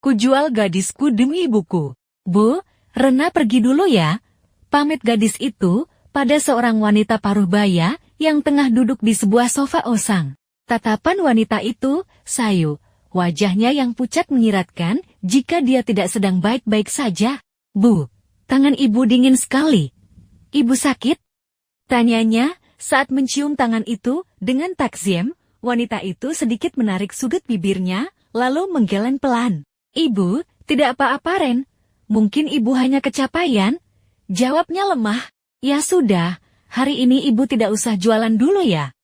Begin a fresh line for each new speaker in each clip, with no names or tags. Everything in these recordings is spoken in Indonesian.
Kujual gadisku demi ibuku. Bu, Rena pergi dulu ya. Pamit gadis itu pada seorang wanita paruh baya yang tengah duduk di sebuah sofa osang. Tatapan wanita itu sayu. Wajahnya yang pucat menyiratkan jika dia tidak sedang baik-baik saja. Bu, tangan ibu dingin sekali. Ibu sakit? Tanyanya saat mencium tangan itu dengan takzim. Wanita itu sedikit menarik sudut bibirnya, lalu menggeleng pelan. Ibu, tidak apa-apa Ren. Mungkin ibu hanya kecapean. Jawabnya lemah. Ya sudah, hari ini ibu tidak usah jualan dulu ya.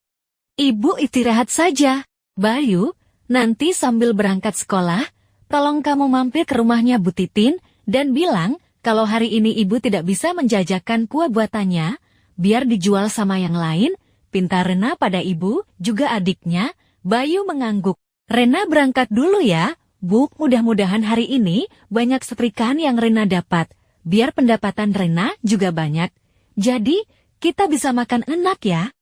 Ibu istirahat saja. Bayu, nanti sambil berangkat sekolah, tolong kamu mampir ke rumahnya Bu Titin, dan bilang kalau hari ini ibu tidak bisa menjajakan kue buatannya, biar dijual sama yang lain. Pinta Rena pada ibu, juga adiknya. Bayu mengangguk. Rena berangkat dulu ya. Bu, mudah-mudahan hari ini banyak setrikaan yang Rena dapat. Biar pendapatan Rena juga banyak. Jadi, kita bisa makan enak ya.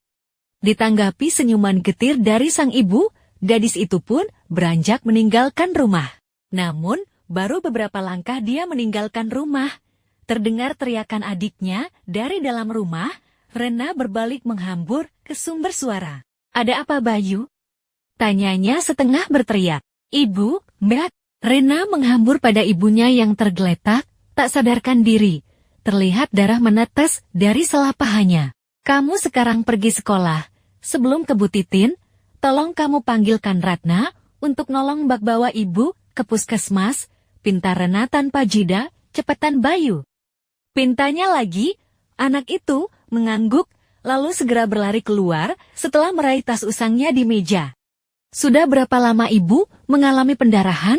Ditanggapi senyuman getir dari sang ibu, gadis itu pun beranjak meninggalkan rumah. Namun, baru beberapa langkah dia meninggalkan rumah. Terdengar teriakan adiknya dari dalam rumah. Rena berbalik menghambur ke sumber suara. Ada apa Bayu? Tanyanya setengah berteriak. Ibu, Mbak. Rena menghambur pada ibunya yang tergeletak, tak sadarkan diri. Terlihat darah menetes dari sela pahanya. Kamu sekarang pergi sekolah. Sebelum ke Bu Titin, tolong kamu panggilkan Ratna untuk nolong bak bawa ibu ke puskesmas. Pinta Rena tanpa jeda, cepetan Bayu. Pintanya lagi, anak itu mengangguk, lalu segera berlari keluar setelah meraih tas usangnya di meja. Sudah berapa lama ibu mengalami pendarahan?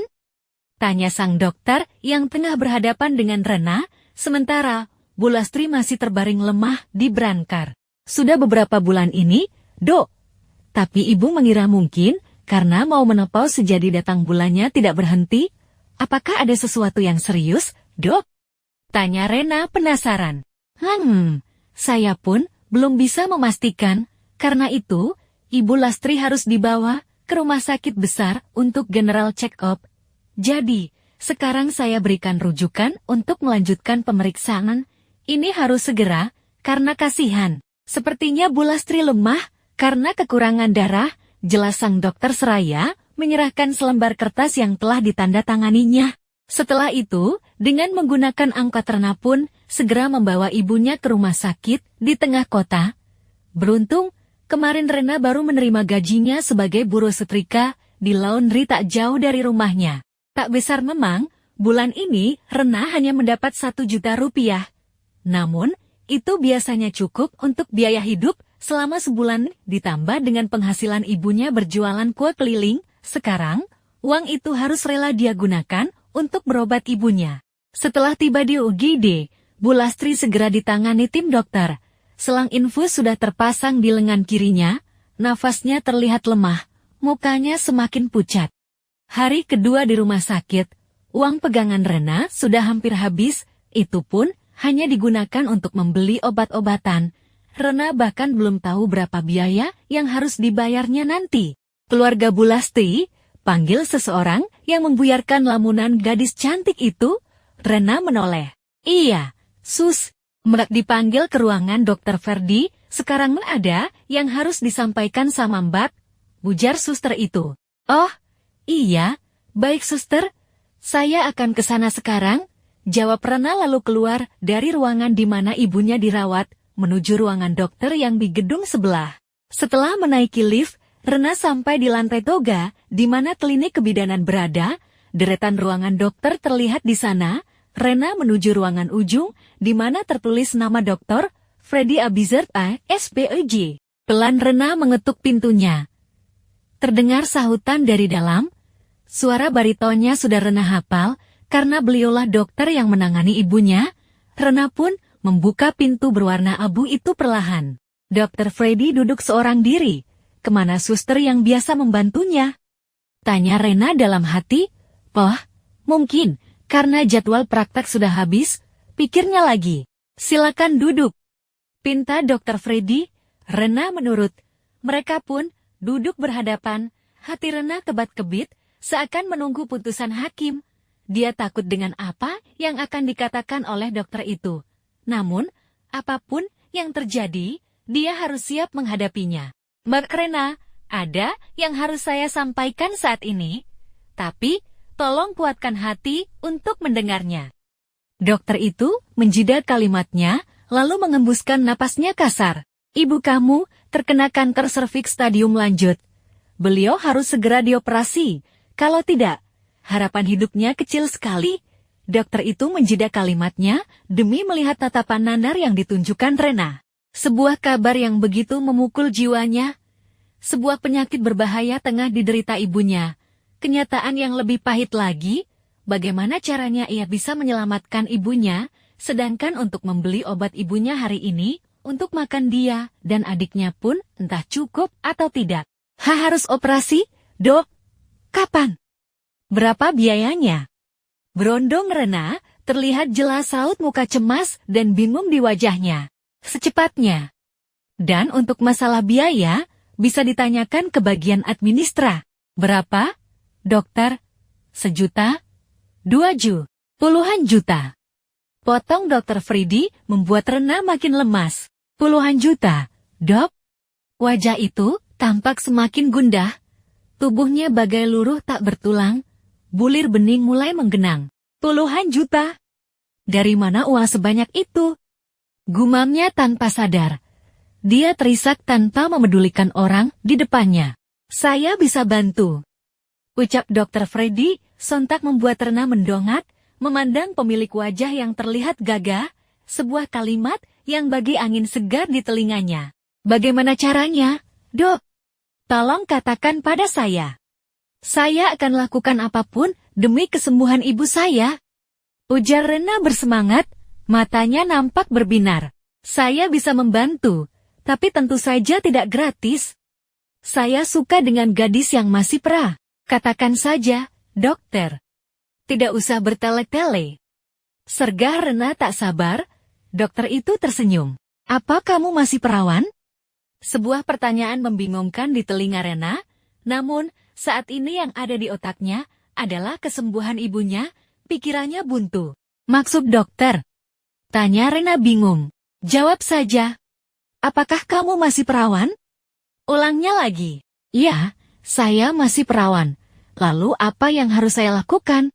Tanya sang dokter yang tengah berhadapan dengan Rena, sementara Bu Lastri masih terbaring lemah di brankar. Sudah beberapa bulan ini, Dok. Tapi ibu mengira mungkin karena mau menopause sejadi datang bulannya tidak berhenti. Apakah ada sesuatu yang serius, Dok? Tanya Rena penasaran. Saya pun belum bisa memastikan. Karena itu, Ibu Lastri harus dibawa ke rumah sakit besar untuk general check-up. Jadi, sekarang saya berikan rujukan untuk melanjutkan pemeriksaan. Ini harus segera, karena kasihan. Sepertinya Bu Lastri lemah, karena kekurangan darah. Jelas sang dokter seraya, menyerahkan selembar kertas yang telah ditandatanganinya. Setelah itu, dengan menggunakan angkot Rena pun, segera membawa ibunya ke rumah sakit di tengah kota. Beruntung, kemarin Rena baru menerima gajinya sebagai buruh setrika di laundry tak jauh dari rumahnya. Tak besar memang, bulan ini Rena hanya mendapat 1 juta rupiah. Namun, itu biasanya cukup untuk biaya hidup selama sebulan ditambah dengan penghasilan ibunya berjualan kue keliling. Sekarang, uang itu harus rela dia gunakan untuk berobat ibunya. Setelah tiba di UGD, Bu Lastri segera ditangani tim dokter. Selang infus sudah terpasang di lengan kirinya, nafasnya terlihat lemah, mukanya semakin pucat. Hari kedua di rumah sakit, uang pegangan Rena sudah hampir habis, itu pun hanya digunakan untuk membeli obat-obatan. Rena bahkan belum tahu berapa biaya yang harus dibayarnya nanti. Keluarga Bu Lastri panggil seseorang yang membuyarkan lamunan gadis cantik itu. Rena menoleh. Iya, Sus. Mbak dipanggil ke ruangan Dokter Ferdi, sekarang ada yang harus disampaikan sama Mbak, bujar suster itu. Oh, iya, baik suster, saya akan ke sana sekarang, jawab Rena lalu keluar dari ruangan di mana ibunya dirawat, menuju ruangan dokter yang di gedung sebelah. Setelah menaiki lift, Rena sampai di lantai toga, di mana klinik kebidanan berada, deretan ruangan dokter terlihat di sana. Rena menuju ruangan ujung, di mana tertulis nama Dr. Freddy Abizard A.S.P.E.J. Pelan Rena mengetuk pintunya. Terdengar sahutan dari dalam. Suara baritonnya sudah Rena hafal, karena beliaulah dokter yang menangani ibunya. Rena pun membuka pintu berwarna abu itu perlahan. Dr. Freddy duduk seorang diri. Kemana suster yang biasa membantunya? Tanya Rena dalam hati. Oh, mungkin. Karena jadwal praktek sudah habis, pikirnya lagi. Silakan duduk. Pinta Dr. Freddy. Rena menurut. Mereka pun duduk berhadapan. Hati Rena kebat-kebit, seakan menunggu putusan hakim. Dia takut dengan apa yang akan dikatakan oleh dokter itu. Namun, apapun yang terjadi, dia harus siap menghadapinya. Mbak Rena, ada yang harus saya sampaikan saat ini, tapi tolong kuatkan hati untuk mendengarnya. Dokter itu menjeda kalimatnya, lalu mengembuskan napasnya kasar. Ibu kamu terkena kanker serviks stadium lanjut. Beliau harus segera dioperasi. Kalau tidak, harapan hidupnya kecil sekali. Dokter itu menjeda kalimatnya demi melihat tatapan nanar yang ditunjukkan Rena. Sebuah kabar yang begitu memukul jiwanya. Sebuah penyakit berbahaya tengah diderita ibunya. Kenyataan yang lebih pahit lagi, bagaimana caranya ia bisa menyelamatkan ibunya, sedangkan untuk membeli obat ibunya hari ini, untuk makan dia dan adiknya pun entah cukup atau tidak. Harus operasi, dok? Kapan? Berapa biayanya? Berondong Rena, terlihat jelas saut muka cemas dan bingung di wajahnya. Secepatnya. Dan untuk masalah biaya, bisa ditanyakan ke bagian administra. Berapa? Dokter? 1 juta? 2 juta? Puluhan juta? Potong Dokter Freddy membuat Rena makin lemas. Puluhan juta, dok? Wajah itu tampak semakin gundah. Tubuhnya bagai luruh tak bertulang. Bulir bening mulai menggenang. Puluhan juta? Dari mana uang sebanyak itu? Gumamnya tanpa sadar. Dia terisak tanpa memedulikan orang di depannya. Saya bisa bantu. Ucap Dokter Freddy sontak membuat Rena mendongak, memandang pemilik wajah yang terlihat gagah, sebuah kalimat yang bagi angin segar di telinganya. Bagaimana caranya, dok? Tolong katakan pada saya. Saya akan lakukan apapun demi kesembuhan ibu saya. Ujar Rena bersemangat, matanya nampak berbinar. Saya bisa membantu, tapi tentu saja tidak gratis. Saya suka dengan gadis yang masih pra. Katakan saja, dokter. Tidak usah bertele-tele. Sergah Rena tak sabar. Dokter itu tersenyum. Apa kamu masih perawan? Sebuah pertanyaan membingungkan di telinga Rena, namun saat ini yang ada di otaknya adalah kesembuhan ibunya, pikirannya buntu. Maksud dokter? Tanya Rena bingung. Jawab saja. Apakah kamu masih perawan? Ulangnya lagi. Ya, saya masih perawan. Lalu apa yang harus saya lakukan?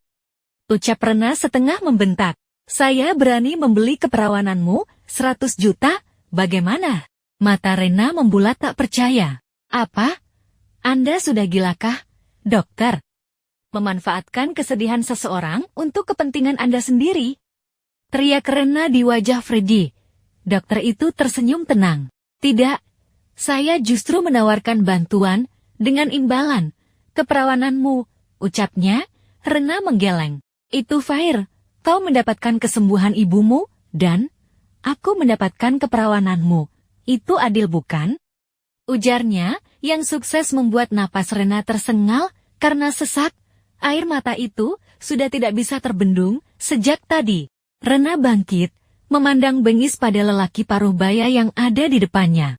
Ucap Rena setengah membentak. Saya berani membeli keperawananmu 100 juta, bagaimana? Mata Rena membulat tak percaya. Apa? Anda sudah gilakah, dokter? Memanfaatkan kesedihan seseorang untuk kepentingan Anda sendiri? Teriak Rena di wajah Freddy. Dokter itu tersenyum tenang. Tidak, saya justru menawarkan bantuan dengan imbalan. Keperawananmu, ucapnya, Rena menggeleng. Itu fair. Kau mendapatkan kesembuhan ibumu, dan aku mendapatkan keperawananmu. Itu adil bukan? Ujarnya, yang sukses membuat napas Rena tersengal karena sesak. Air mata itu sudah tidak bisa terbendung sejak tadi. Rena bangkit, memandang bengis pada lelaki paruh baya yang ada di depannya.